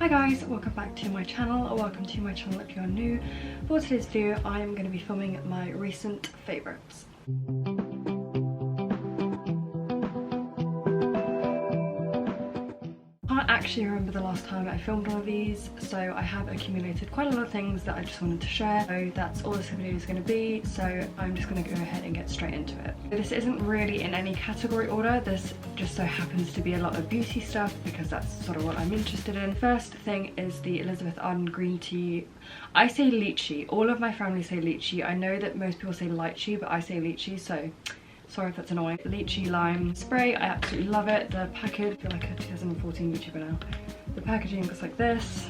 Hi guys, welcome back to my channel, or welcome to my channel if you're new. For today's video, I am going to be filming my recent favourites. I can't actually remember the last time I filmed one of these, so I have accumulated quite a lot of things that I just wanted to share. So that's all this video is going to be, so I'm just going to go ahead and get straight into it. This isn't really in any category order, this just so happens to be a lot of beauty stuff because that's sort of what I'm interested in. First thing is the Elizabeth Arden green tea. I say lychee, all of my family say lychee. I know that most people say lychee, but I say lychee, so sorry if that's annoying. Lychee lime spray, I absolutely love it. The package, I feel like a 2014 YouTuber now. The packaging looks like this.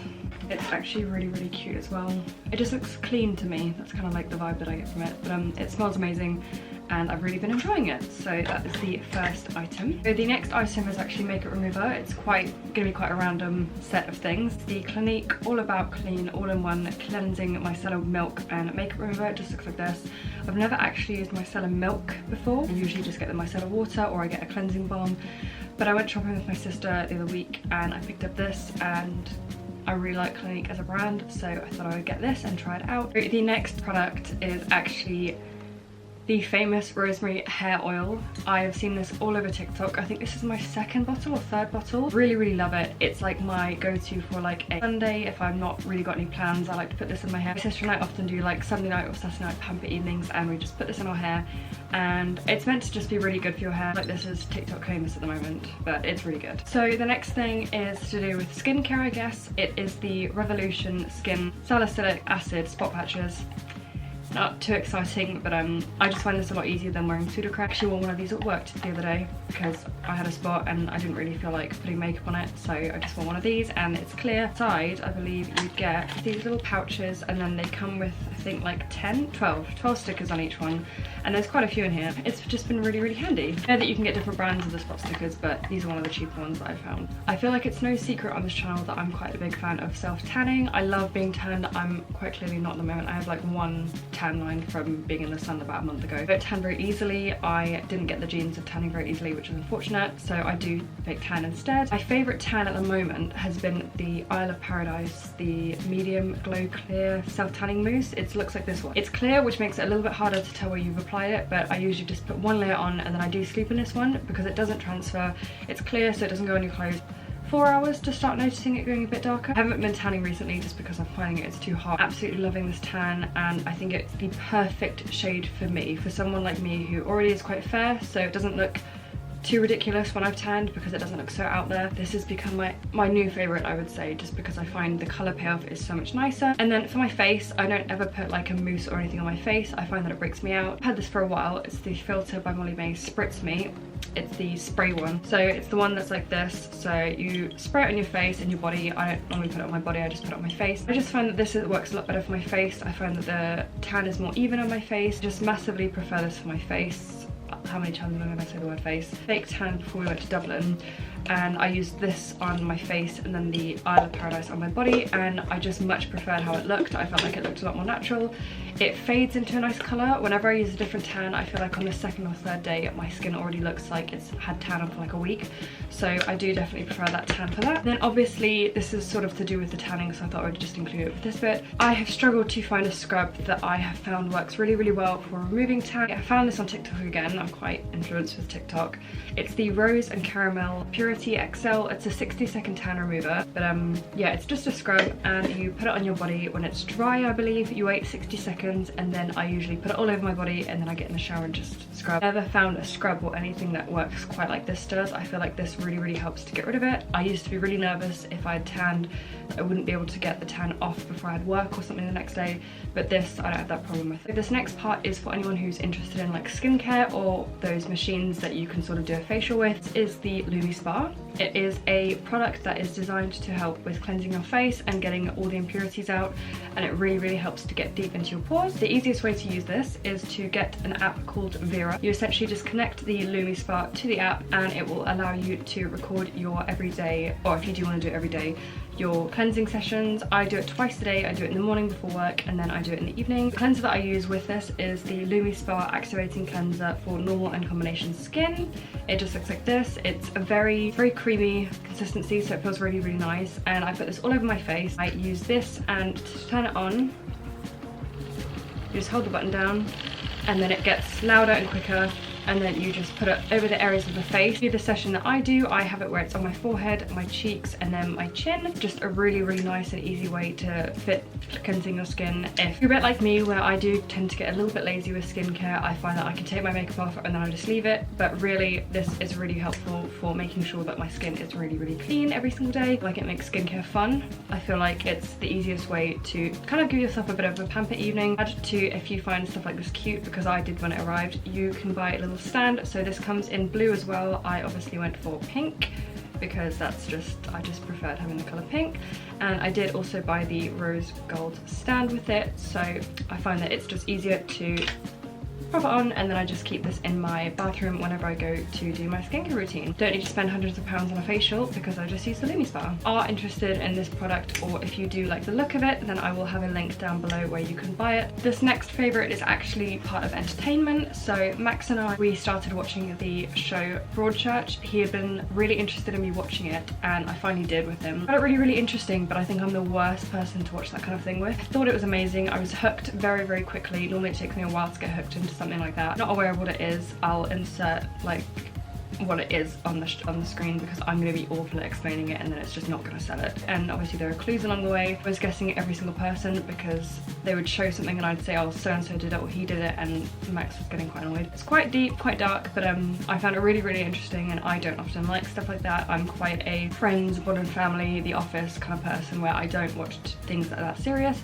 It's actually really cute as well. It just looks clean to me. That's kind of like the vibe that I get from it. But it smells amazing and I've really been enjoying it. So that is the first item. So the next item is actually makeup remover. It's gonna be quite a random set of things. The Clinique All About Clean All-in-One Cleansing Micellar Milk and Makeup Remover. It just looks like this. I've never actually used micellar milk before. I usually just get the micellar water or I get a cleansing balm. But I went shopping with my sister the other week and I picked up this, and I really like Clinique as a brand, so I thought I would get this and try it out. The next product is actually the famous rosemary hair oil. I have seen this all over TikTok. I think this is my second bottle or third bottle. Really love it. It's like my go-to for like a Sunday if I've not really got any plans. I like to put this in my hair. My sister and I often do like Sunday night or Saturday night pamper evenings, and we just put this in our hair, and it's meant to just be really good for your hair. Like, this is TikTok famous at the moment, but it's really good. So the next thing is to do with skincare, I guess. It is the Revolution Skin Salicylic Acid Spot Patches. Not too exciting, but I just find this a lot easier than wearing pseudocreme. I actually wore one of these at work the other day because I had a spot and I didn't really feel like putting makeup on it, so I just wore one of these, and it's clear. Inside, I believe you get these little pouches, and then they come with, I think, like 12 stickers on each one, and there's quite a few in here. It's just been really handy. I know that you can get different brands of the spot stickers, but these are one of the cheaper ones that I found. I feel like it's no secret on this channel that I'm quite a big fan of self-tanning. I love being tanned. I'm quite clearly not at the moment. I have like one tan line from being in the sun about a month ago. I don't tan very easily. I didn't get the genes of tanning very easily, which is unfortunate, so I do fake tan instead. My favourite tan at the moment has been the Isle of Paradise, the medium glow clear self-tanning mousse. It looks like this one. It's clear, which makes it a little bit harder to tell where you've applied it, but I usually just put one layer on and then I do sleep in this one because it doesn't transfer. It's clear, so it doesn't go on your clothes. 4 hours to start noticing it going a bit darker. I haven't been tanning recently just because I'm finding it's too hot. Absolutely loving this tan, and I think it's the perfect shade for me, for someone like me who already is quite fair, so it doesn't look too ridiculous when I've tanned because it doesn't look so out there. This has become my new favourite, I would say, just because I find the colour payoff is so much nicer. And then for my face, I don't ever put like a mousse or anything on my face. I find that it breaks me out. I've had this for a while. It's the Filter by Molly May Spritz Me. It's the spray one. So it's the one that's like this. So you spray it on your face and your body. I don't normally put it on my body, I just put it on my face. I just find that this works a lot better for my face. I find that the tan is more even on my face. Just massively prefer this for my face. How many times am I going to say the word face? Fake tan before we went to Dublin, and I used this on my face and then the Isle of Paradise on my body, and I just much preferred how it looked. I felt like it looked a lot more natural. It fades into a nice colour. Whenever I use a different tan, I feel like on the second or third day my skin already looks like it's had tan on for like a week, so I do definitely prefer that tan for that. Then obviously this is sort of to do with the tanning, so I thought I would just include it with this bit. I have struggled to find a scrub that I have found works really well for removing tan. I found this on TikTok again. I'm quite influenced with TikTok. It's the Rose and Caramel Purity XL. It's a 60-second tan remover, but yeah, it's just a scrub, and you put it on your body when it's dry, I believe. You wait 60 seconds, and then I usually put it all over my body, and then I get in the shower and just scrub. I've never found a scrub or anything that works quite like this does. I feel like this really helps to get rid of it. I used to be really nervous if I had tanned, I wouldn't be able to get the tan off before I had work or something the next day, but this I don't have that problem with. This next part is for anyone who's interested in like skincare or those machines that you can sort of do a facial with. This is the LumiSpa. It is a product that is designed to help with cleansing your face and getting all the impurities out, and it really helps to get deep into your pores. The easiest way to use this is to get an app called Vera. You essentially just connect the LumiSpa to the app, and it will allow you to record your everyday, or if you do want to do it every day, your cleansing sessions. I do it twice a day. I do it in the morning before work, and then I do it in the evening. The cleanser that I use with this is the LumiSpa Activating Cleanser for normal and combination skin. It just looks like this. It's a very creamy consistency, so it feels really, really nice. And I put this all over my face. I use this, and to turn it on, you just hold the button down, and then it gets louder and quicker, and then you just put it over the areas of the face. For the session that I do, I have it where it's on my forehead, my cheeks, and then my chin. Just a really, really nice and easy way to fit cleansing your skin. If you're a bit like me, where I do tend to get a little bit lazy with skincare, I find that I can take my makeup off and then I just leave it, but really this is really helpful for making sure that my skin is really, really clean every single day. Like, it makes skincare fun. I feel like it's the easiest way to kind of give yourself a bit of a pamper evening. Add to, if you find stuff like this cute, because I did when it arrived, you can buy a little stand. So this comes in blue as well. I obviously went for pink because that's just, I just preferred having the colour pink. And I did also buy the rose gold stand with it, so I find that it's just easier to pop it on, and then I just keep this in my bathroom whenever I go to do my skincare routine. Don't need to spend hundreds of pounds on a facial because I just use the LumiSpa. Are interested in this product, or if you do like the look of it, then I will have a link down below where you can buy it. This next favourite is actually part of entertainment. So Max and I, we started watching the show Broadchurch. He had been really interested in me watching it, and I finally did with him. I found it really, really interesting, but I think I'm the worst person to watch that kind of thing with. I thought it was amazing. I was hooked very, very quickly. Normally it takes me a while to get hooked into something like that. Not aware of what it is. I'll insert like what it is on the screen, because I'm going to be awful at explaining it and then it's just not going to sell it. And obviously there are clues along the way. I was guessing every single person because they would show something and I'd say, oh, so and so did it or he did it, and Max was getting quite annoyed. It's quite deep, quite dark, but I found it really, really interesting, and I don't often like stuff like that. I'm quite a Friends, Modern Family, The Office kind of person where I don't watch things that serious.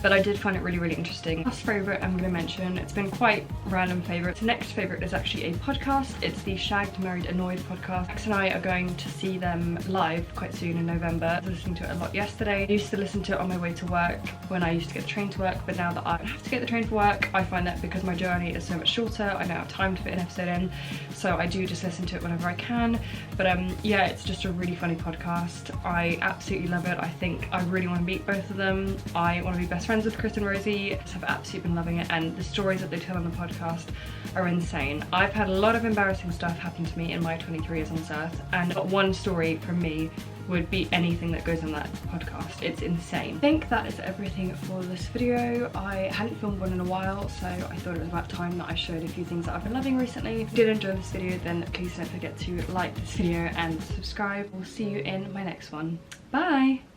But I did find it really, really interesting. Last favourite I'm going to mention, it's been quite random favourites. The next favourite is actually a podcast. It's the Shagged, Married, Annoyed podcast. Max and I are going to see them live quite soon in November. I was listening to it a lot yesterday. I used to listen to it on my way to work when I used to get the train to work, but now that I don't have to get the train for work, I find that because my journey is so much shorter, I don't have time to fit an episode in, so I do just listen to it whenever I can. But yeah, it's just a really funny podcast. I absolutely love it. I think I really want to meet both of them. I want to be best friends with Chris and Rosie. I just have absolutely been loving it, and the stories that they tell on the podcast are insane. I've had a lot of embarrassing stuff happen to me in my 23 years on this earth, and not one story from me would beat anything that goes on that podcast. It's insane. I think that is everything for this video. I hadn't filmed one in a while, so I thought it was about time that I showed a few things that I've been loving recently. If you did enjoy this video, then please don't forget to like this video and subscribe. We'll see you in my next one. Bye!